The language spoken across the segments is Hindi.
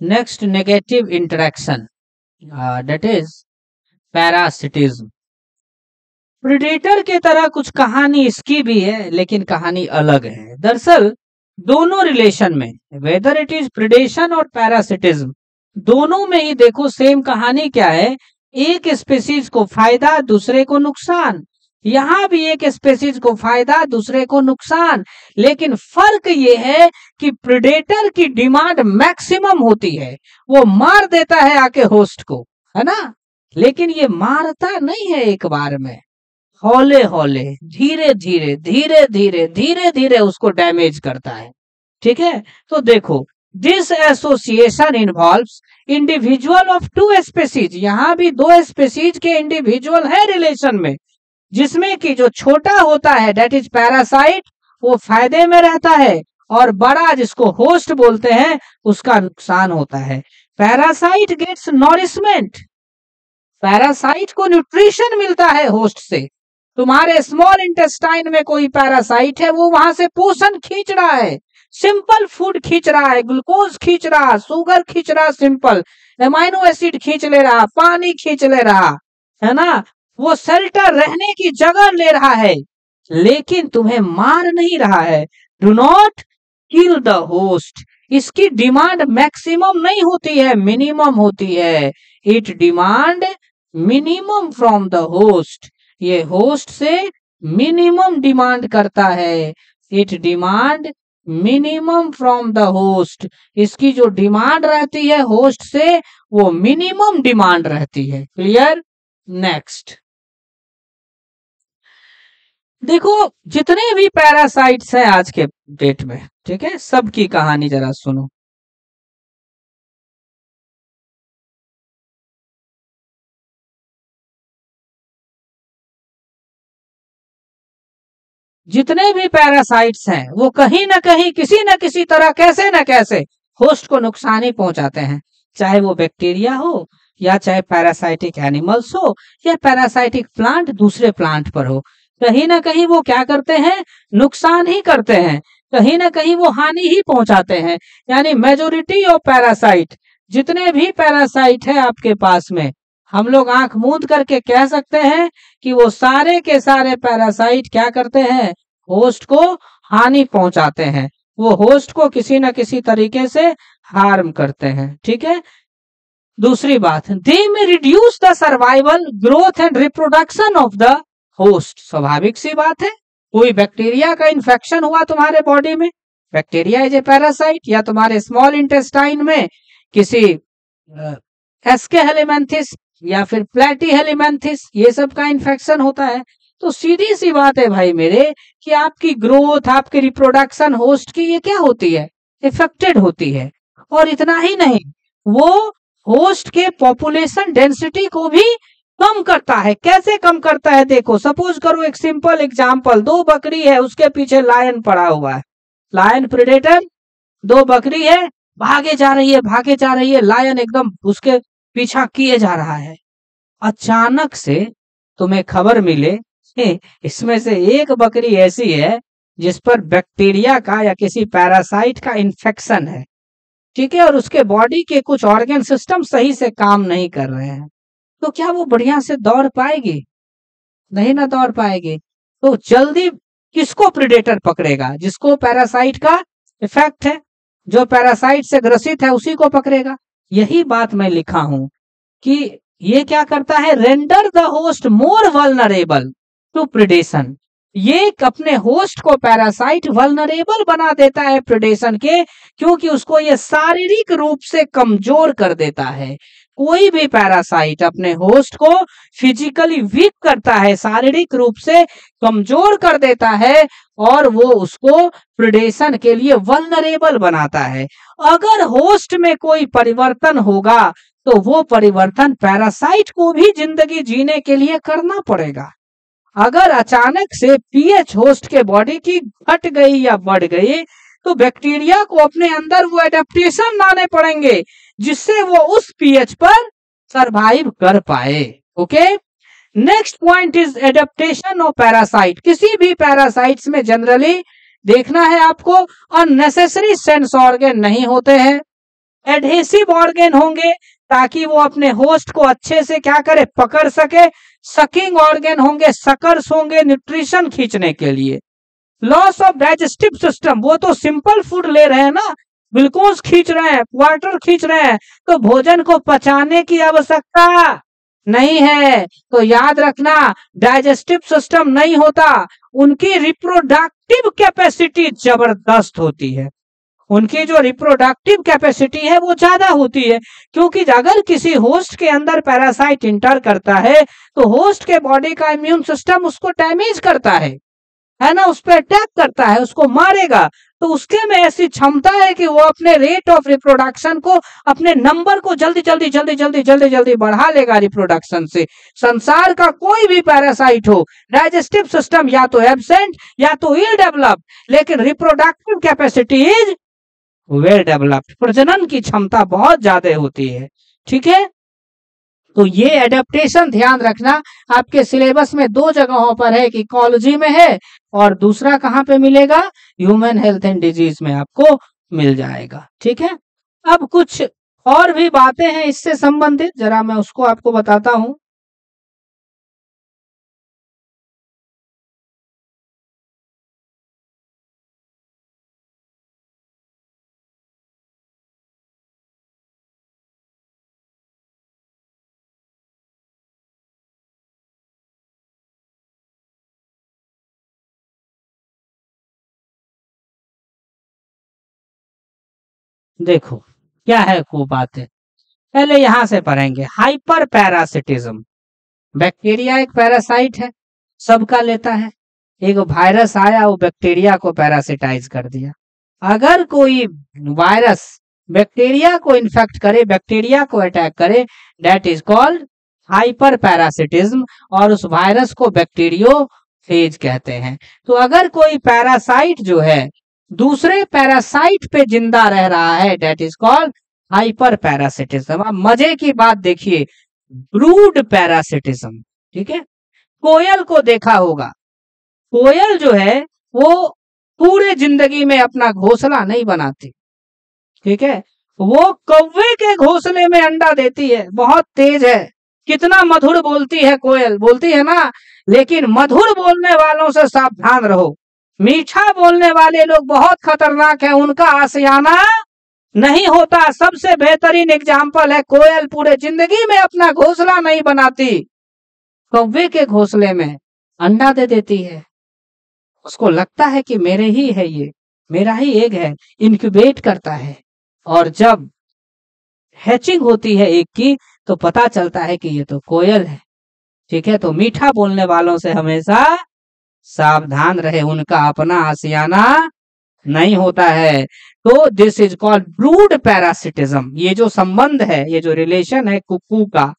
Next negative interaction that is parasitism. Predator के तरह कुछ कहानी इसकी भी है, लेकिन कहानी अलग है। दरअसल दोनों रिलेशन में, वेदर इट इज प्रेडेशन और पैरासिटिज्म, दोनों में ही देखो सेम कहानी क्या है, एक स्पीसीज को फायदा दूसरे को नुकसान। यहां भी एक स्पीसीज को फायदा दूसरे को नुकसान, लेकिन फर्क ये है कि प्रेडेटर की डिमांड मैक्सिमम होती है, वो मार देता है आके होस्ट को, है ना। लेकिन ये मारता नहीं है एक बार में, हौले हौले धीरे धीरे धीरे धीरे धीरे धीरे उसको डैमेज करता है। ठीक है, तो देखो this association involves individual of two species, यहां भी दो स्पीसीज के इंडिविजुअल है रिलेशन में, जिसमें कि जो छोटा होता है दैट इज पैरासाइट वो फायदे में रहता है, और बड़ा जिसको होस्ट बोलते हैं उसका नुकसान होता है। पैरासाइट गेट्स नॉरिशमेंट, पैरासाइट को न्यूट्रिशन मिलता है होस्ट से। तुम्हारे स्मॉल इंटेस्टाइन में कोई पैरासाइट है, वो वहां से पोषण खींच रहा है, सिंपल फूड खींच रहा है, ग्लूकोज खींच रहा, शुगर खींच रहा, सिंपल एमाइनो एसिड खींच ले रहा, पानी खींच ले रहा, है ना, वो शेल्टर रहने की जगह ले रहा है, लेकिन तुम्हें मार नहीं रहा है। Do not kill the host, इसकी डिमांड मैक्सिमम नहीं होती है, मिनिमम होती है। It demand minimum from the host, ये होस्ट से मिनिमम डिमांड करता है। It demand minimum from the host, इसकी जो डिमांड रहती है होस्ट से वो मिनिमम डिमांड रहती है। क्लियर। नेक्स्ट देखो जितने भी पैरासाइट्स हैं आज के डेट में, ठीक है, सबकी कहानी जरा सुनो। जितने भी पैरासाइट्स हैं वो कहीं ना कहीं किसी न किसी तरह कैसे न कैसे होस्ट को नुकसान ही पहुंचाते हैं, चाहे वो बैक्टीरिया हो या चाहे पैरासाइटिक एनिमल्स हो या पैरासाइटिक प्लांट दूसरे प्लांट पर हो, कहीं ना कहीं वो क्या करते हैं, नुकसान ही करते हैं, कहीं ना कहीं वो हानि ही पहुंचाते हैं। यानी मेजोरिटी ऑफ पैरासाइट, जितने भी पैरासाइट है आपके पास में, हम लोग आंख मूंद करके कह सकते हैं कि वो सारे के सारे पैरासाइट क्या करते हैं, होस्ट को हानि पहुंचाते हैं, वो होस्ट को किसी न किसी तरीके से हार्म करते हैं। ठीक है, दूसरी बात, दे में reduce the survival growth and reproduction of the host. स्वाभाविक सी बात है, कोई बैक्टीरिया का इन्फेक्शन हुआ तुम्हारे बॉडी में, बैक्टीरिया इज ए पैरासाइट, या तुम्हारे स्मॉल इंटेस्टाइन में किसी एस्के हेलिमेंथिस या फिर प्लेटी हेलिमेंथिस, ये सब का इन्फेक्शन होता है, तो सीधी सी बात है भाई मेरे कि आपकी ग्रोथ, आपकी रिप्रोडक्शन होस्ट की ये क्या होती है, इफेक्टेड होती है। और इतना ही नहीं, वो होस्ट के पॉपुलेशन डेंसिटी को भी कम करता है। कैसे कम करता है, देखो सपोज करो एक सिंपल एग्जांपल, दो बकरी है, उसके पीछे लायन पड़ा हुआ है, लायन प्रेडेटर, दो बकरी है, भागे जा रही है भागे जा रही है, लायन एकदम उसके पीछा किए जा रहा है। अचानक से तुम्हें खबर मिले इसमें से एक बकरी ऐसी है जिस पर बैक्टीरिया का या किसी पैरासाइट का इन्फेक्शन है, ठीक है, और उसके बॉडी के कुछ ऑर्गन सिस्टम सही से काम नहीं कर रहे हैं, तो क्या वो बढ़िया से दौड़ पाएगी, नहीं ना दौड़ पाएगी। तो जल्दी किसको प्रेडेटर पकड़ेगा, जिसको पैरासाइट का इफेक्ट है, जो पैरासाइट से ग्रसित है उसी को पकड़ेगा। यही बात मैं लिखा हूं कि ये क्या करता है, render the host more vulnerable to predation, ये अपने होस्ट को पैरासाइट वल्नरेबल बना देता है प्रेडेशन के, क्योंकि उसको ये शारीरिक रूप से कमजोर कर देता है। कोई भी पैरासाइट अपने होस्ट को फिजिकली वीक करता है, शारीरिक रूप से कमजोर कर देता है, और वो उसको प्रेडेशन के लिए वल्नरेबल बनाता है। अगर होस्ट में कोई परिवर्तन होगा तो वो परिवर्तन पैरासाइट को भी जिंदगी जीने के लिए करना पड़ेगा। अगर अचानक से पीएच होस्ट के बॉडी की घट गई या बढ़ गई तो बैक्टीरिया को अपने अंदर वो एडेप्टेशन लाने पड़ेंगे जिससे वो उस पीएच पर सरवाइव कर पाए। Okay, next point is adaptation of parasite. किसी भी पैरासाइट्स में जनरली देखना है आपको अननेसेसरी सेंस ऑर्गन नहीं होते हैं, एडहेसिव ऑर्गन होंगे ताकि वो अपने होस्ट को अच्छे से क्या करे, पकड़ सके। सकिंग ऑर्गन होंगे, सकर्स होंगे न्यूट्रिशन खींचने के लिए। लॉस ऑफ डाइजेस्टिव सिस्टम, वो तो सिंपल फूड ले रहे हैं ना, ग्लूकोज खींच रहे हैं, वाटर खींच रहे हैं, तो भोजन को पचाने की आवश्यकता नहीं है। तो याद रखना, डाइजेस्टिव सिस्टम नहीं होता, उनकी रिप्रोडक्टिव कैपेसिटी जबरदस्त होती है। उनकी जो रिप्रोडक्टिव कैपेसिटी है वो ज्यादा होती है, क्योंकि अगर किसी होस्ट के अंदर पैरासाइट इंटर करता है तो होस्ट के बॉडी का इम्यून सिस्टम उसको डैमेज करता है ना, उस पर अटैक करता है, उसको मारेगा। तो उसके में ऐसी क्षमता है कि वो अपने रेट ऑफ रिप्रोडक्शन को, अपने नंबर को जल्दी जल्दी जल्दी जल्दी जल्दी जल्दी बढ़ा लेगा रिप्रोडक्शन से। संसार का कोई भी पैरासाइट हो, डाइजेस्टिव सिस्टम या तो एब्सेंट या तो इल डेवलप्ड, लेकिन reproductive capacity is well developed, प्रजनन की क्षमता बहुत ज्यादा होती है। ठीक है, तो ये एडेप्टेशन ध्यान रखना, आपके सिलेबस में 2 जगहों पर है, एक इकोलॉजी में है और दूसरा कहाँ पे मिलेगा, ह्यूमन हेल्थ एंड डिजीज में आपको मिल जाएगा। ठीक है, अब कुछ और भी बातें हैं इससे संबंधित, जरा मैं उसको आपको बताता हूं। देखो क्या है वो बातें, पहले यहां से पढ़ेंगे। हाइपर पैरासिटिज्म, बैक्टीरिया एक पैरासाइट है, सबका लेता है। एक वायरस आया, वो बैक्टीरिया को पैरासिटाइज कर दिया। अगर कोई वायरस बैक्टीरिया को इन्फेक्ट करे, बैक्टीरिया को अटैक करे, that is called hyper parasitism, और उस वायरस को बैक्टीरियोफेज कहते हैं। तो अगर कोई पैरासाइट जो है दूसरे पैरासाइट पे जिंदा रह रहा है, that is called hyper parasitism. अब मजे की बात देखिए, ब्रूड पैरासिटिज्म। ठीक है, कोयल को देखा होगा, कोयल जो है वो पूरे जिंदगी में अपना घोंसला नहीं बनाती। ठीक है, वो कौवे के घोंसले में अंडा देती है, बहुत तेज है, कितना मधुर बोलती है कोयल, बोलती है ना। लेकिन मधुर बोलने वालों से सावधान रहो, मीठा बोलने वाले लोग बहुत खतरनाक है, उनका आशियाना नहीं होता। सबसे बेहतरीन एग्जाम्पल है, कोयल पूरे जिंदगी में अपना घोंसला नहीं बनाती, कौवे के घोंसले में अंडा दे देती है। उसको लगता है कि मेरे ही है, ये मेरा ही एग है, इनक्यूबेट करता है, और जब हैचिंग होती है एक की तो पता चलता है कि ये तो कोयल है। ठीक है, तो मीठा बोलने वालों से हमेशा सावधान रहे, उनका अपना आशियाना नहीं होता है। तो this is called brood parasitism. ये जो संबंध है, ये जो रिलेशन है कुक्कू का,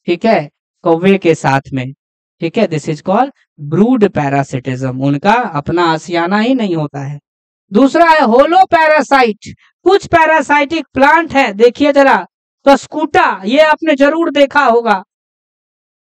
ठीक है, कौवे के साथ में, ठीक है, this is called brood parasitism, उनका अपना आशियाना ही नहीं होता है। दूसरा है होलो पैरासाइट। कुछ पैरासाइटिक प्लांट है, देखिए जरा, कस्कूटा, ये आपने जरूर देखा होगा,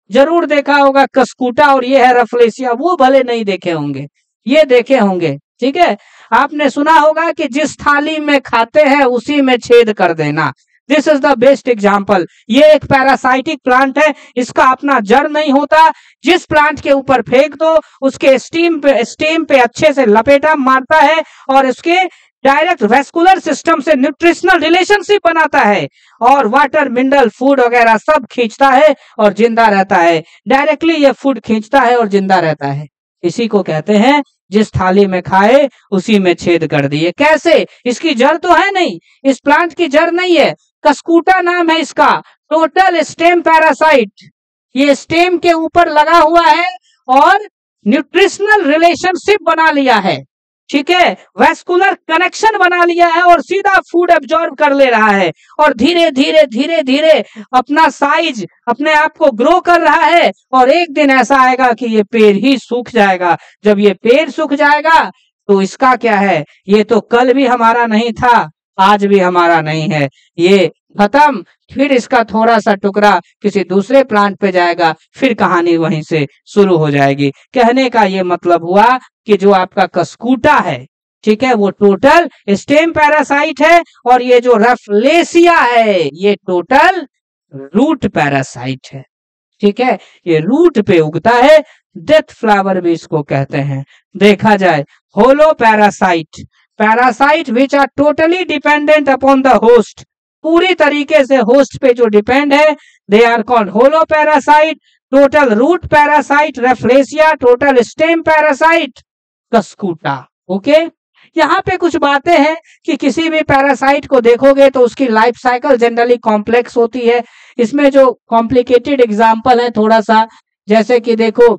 जरूर देखा होगा कस्कूटा, और ये है रफलेसिया, वो भले नहीं देखे होंगे, ये देखे होंगे। ठीक है, आपने सुना होगा कि जिस थाली में खाते हैं उसी में छेद कर देना, this is the best example. ये एक पैरासाइटिक प्लांट है, इसका अपना जड़ नहीं होता, जिस प्लांट के ऊपर फेंक दो उसके स्टेम पे अच्छे से लपेटा मारता है, और उसके डायरेक्ट वेस्कुलर सिस्टम से न्यूट्रिशनल रिलेशनशिप बनाता है, और वाटर मिनरल फूड वगैरह सब खींचता है और जिंदा रहता है। डायरेक्टली ये फूड खींचता है और जिंदा रहता है। इसी को कहते हैं जिस थाली में खाए उसी में छेद कर दिए। कैसे? इसकी जड़ तो है नहीं, इस प्लांट की जड़ नहीं है, कस्कूटा नाम है इसका, टोटल स्टेम पैरासाइट। ये स्टेम के ऊपर लगा हुआ है और न्यूट्रिशनल रिलेशनशिप बना लिया है, ठीक है, वेस्कुलर कनेक्शन बना लिया है, और सीधा फूड एब्जॉर्ब कर ले रहा है, और धीरे धीरे धीरे धीरे अपना साइज अपने आप को ग्रो कर रहा है, और एक दिन ऐसा आएगा कि ये पेड़ ही सूख जाएगा। जब ये पेड़ सूख जाएगा तो इसका क्या है, ये तो कल भी हमारा नहीं था, आज भी हमारा नहीं है, ये खत्म। फिर इसका थोड़ा सा टुकड़ा किसी दूसरे प्लांट पे जाएगा, फिर कहानी वहीं से शुरू हो जाएगी। कहने का ये मतलब हुआ कि जो आपका कस्कूटा है, ठीक है, वो टोटल स्टेम पैरासाइट है, और ये जो रफलेसिया है ये टोटल रूट पैरासाइट है। ठीक है, ये रूट पे उगता है, डेथ फ्लावर भी इसको कहते हैं। देखा जाए holo parasite, parasite which are totally dependent upon the host, पूरी तरीके से होस्ट पे जो डिपेंड है, they are called holo parasite, total root parasite Rafflesia, total stem parasite Cuscuta. Okay, यहाँ पे कुछ बातें हैं कि किसी भी पैरासाइट को देखोगे तो उसकी लाइफ साइकिल जनरली कॉम्प्लेक्स होती है। इसमें जो कॉम्प्लिकेटेड एग्जांपल है थोड़ा सा, जैसे कि देखो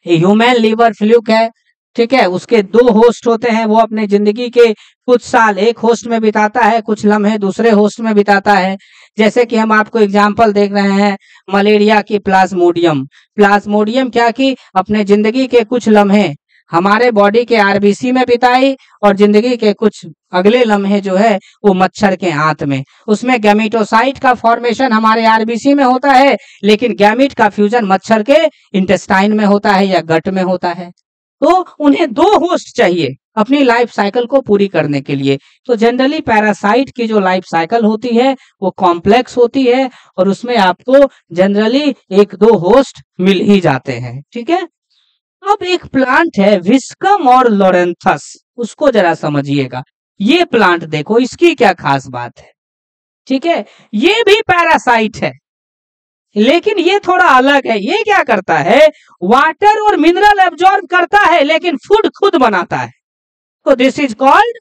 ह्यूमन लीवर फ्लूक है, ठीक है, उसके 2 होस्ट होते हैं, वो अपने जिंदगी के कुछ साल एक होस्ट में बिताता है, कुछ लम्हे दूसरे होस्ट में बिताता है। जैसे कि हम आपको एग्जांपल देख रहे हैं मलेरिया की प्लाज्मोडियम, प्लाज्मोडियम क्या की अपने जिंदगी के कुछ लम्हे हमारे बॉडी के आरबीसी में बिताई, और जिंदगी के कुछ अगले लम्हे जो है वो मच्छर के आंत में। उसमें गैमेटोसाइट का फॉर्मेशन हमारे आरबीसी में होता है, लेकिन गैमीट का फ्यूजन मच्छर के इंटेस्टाइन में होता है या गट में होता है। तो उन्हें 2 होस्ट चाहिए अपनी लाइफ साइकिल को पूरी करने के लिए। तो जनरली पैरासाइट की जो लाइफ साइकिल होती है वो कॉम्प्लेक्स होती है, और उसमें आपको जनरली 1-2 होस्ट मिल ही जाते हैं। ठीक है, अब एक प्लांट है विस्कम और लोरेंथस, उसको जरा समझिएगा। ये प्लांट देखो, इसकी क्या खास बात है। ठीक है, ये भी पैरासाइट है, लेकिन ये थोड़ा अलग है। ये क्या करता है, वाटर और मिनरल एब्जॉर्ब करता है, लेकिन फूड खुद बनाता है। तो this is called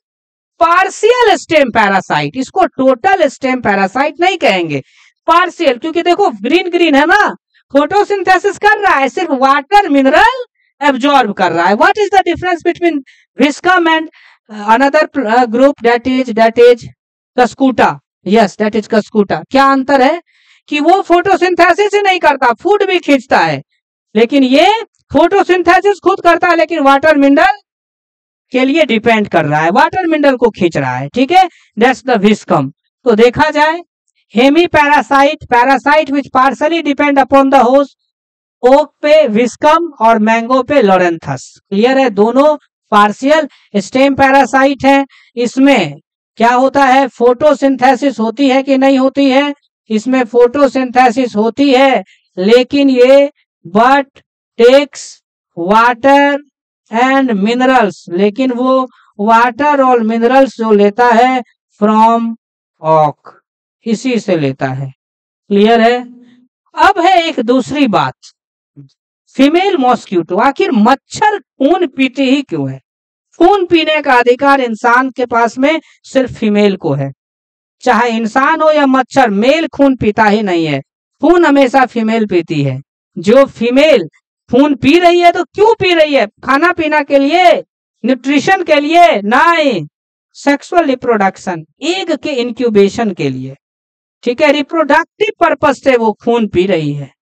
partial stem parasite. इसको टोटल स्टेम पैरासाइट नहीं कहेंगे, पार्शियल, क्योंकि देखो ग्रीन ग्रीन है ना, फोटोसिंथेसिस कर रहा है, सिर्फ वाटर मिनरल एब्जॉर्ब कर रहा है। What is the difference between Viscum and another group that is Cuscuta? Yes, that is Cuscuta. क्या अंतर है कि वो फोटोसिंथेसिस ही नहीं करता, फूड भी खींचता है, लेकिन ये फोटोसिंथेसिस खुद करता है, लेकिन वाटर मिनरल के लिए डिपेंड कर रहा है, वाटर मिनरल को खींच रहा है। ठीक है, दैट्स द विस्कम। तो देखा जाए hemi parasite, parasite which partially depend upon the host, oak पे विस्कम और मैंगो पे लोरेंथस। क्लियर है, दोनों पार्शियल स्टेम पैरासाइट है। इसमें क्या होता है, फोटोसिंथेसिस होती है कि नहीं होती है? इसमें फोटोसिंथेसिस होती है, लेकिन ये but takes water and minerals, लेकिन वो वाटर और मिनरल्स जो लेता है फ्रॉम ऑक, इसी से लेता है। क्लियर है। अब है एक दूसरी बात, फीमेल मॉस्क्यूटो, आखिर मच्छर खून पीते ही क्यों है? खून पीने का अधिकार इंसान के पास में सिर्फ फीमेल को है, चाहे इंसान हो या मच्छर, मेल खून पीता ही नहीं है, खून हमेशा फीमेल पीती है। जो फीमेल खून पी रही है तो क्यों पी रही है? खाना पीना के लिए, न्यूट्रिशन के लिए नहीं, सेक्सुअल रिप्रोडक्शन, एग के इंक्यूबेशन के लिए। ठीक है, रिप्रोडक्टिव पर्पस से वो खून पी रही है।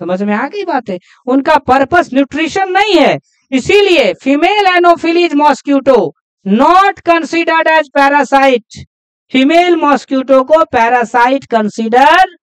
समझ में आ गई बात है? उनका पर्पस न्यूट्रिशन नहीं है, इसीलिए female Anopheles mosquito not considered as parasite. Female mosquito को पैरासाइट कंसीडर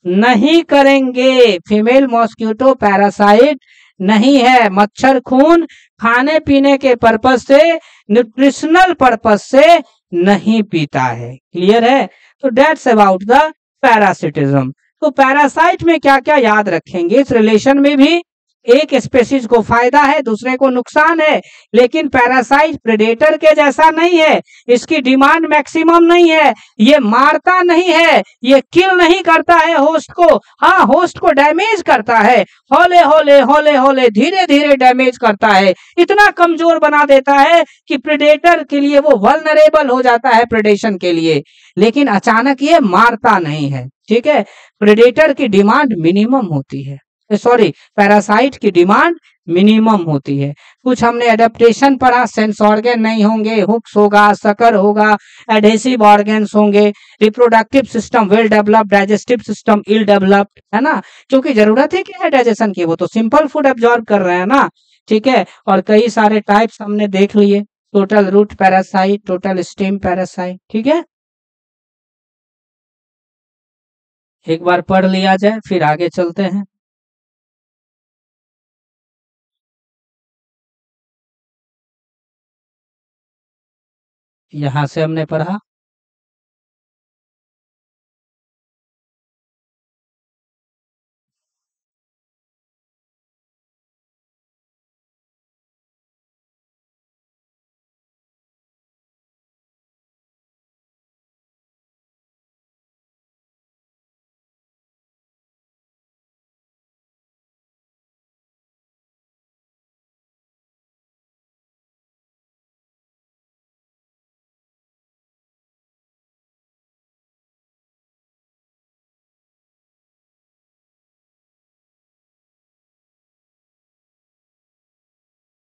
नहीं करेंगे, फीमेल मॉस्क्यूटो पैरासाइट नहीं है। मच्छर खून खाने पीने के पर्पस से, न्यूट्रिशनल पर्पस से नहीं पीता है। क्लियर है? तो दैट्स अबाउट द पैरासिटिज्म। तो पैरासाइट में क्या क्या याद रखेंगे, इस रिलेशन में भी एक स्पेसीज को फायदा है, दूसरे को नुकसान है, लेकिन पैरासाइट प्रेडेटर के जैसा नहीं है, इसकी डिमांड मैक्सिमम नहीं है, ये मारता नहीं है, ये किल नहीं करता है होस्ट को, हाँ होस्ट को डैमेज करता है, हौले हौले हौले हौले धीरे धीरे डैमेज करता है, इतना कमजोर बना देता है कि प्रेडेटर के लिए वो वल्नरेबल हो जाता है प्रेडेशन के लिए, लेकिन अचानक ये मारता नहीं है। ठीक है, प्रेडेटर की डिमांड मिनिमम होती है, सॉरी पैरासाइट की डिमांड मिनिमम होती है। कुछ हमने एडेप्टेशन पढ़ा, सेंस ऑर्गन नहीं होंगे, हुक्स होगा, सकर होगा, एडहेसिव ऑर्गन्स होंगे, reproductive system well developed, digestive system ill developed, है ना, क्योंकि जरूरत है क्या है डाइजेशन की, वो तो सिंपल फूड एब्जॉर्ब कर रहे हैं ना। ठीक है, और कई सारे टाइप्स हमने देख लिए, total root parasite, total stem parasite. ठीक है, एक बार पढ़ लिया जाए फिर आगे चलते हैं। यहाँ से हमने पढ़ा